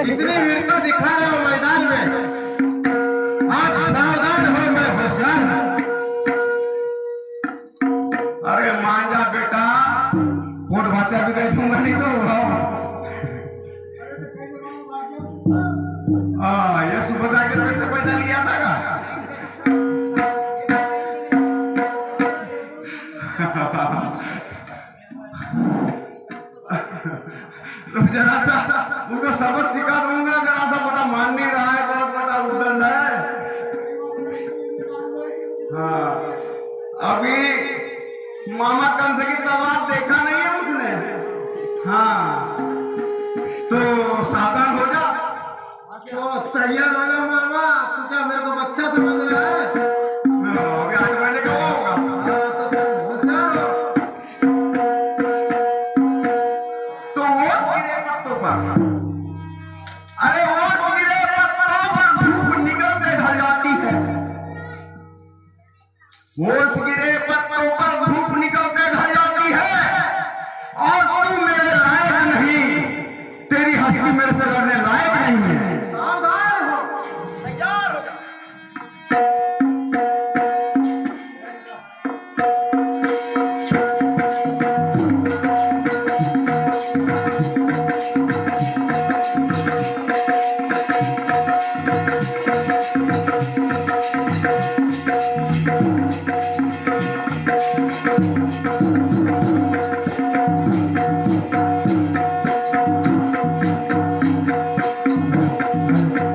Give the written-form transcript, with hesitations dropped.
इतनी वीर तो दिखा रहे हो मैदान में, आप सावधान हो, मैं होशियार। अरे मान जा बेटा, वोट भाषा भी कहीं दूंगा नहीं तो ये सुभद्रा के पैसे पैसा लिया था तो जरा सा उनको सबक सिखा दूंगा, जरा सा बड़ा मान नहीं रहा है, बहुत बड़ा उद्दंड है। हाँ, अभी मामा कंस की तलवार देखा नहीं है उसने। हाँ, तो सावधान हो जा। तो तैयार हो जा मामा, तू क्या मेरे को बच्चा समझ रहा है? अभी 8 महीने का होगा। अरे ओस गिरे पत्तों पर धूप निकल के ढल जाती है, ओस गिरे पत्तों पर धूप निकल के ढल जाती है, और तू मेरे लायक नहीं, तेरी हस्ती मेरे से लड़ने लायक नहीं है। सावधान हो, तैयार हो जा। हाँ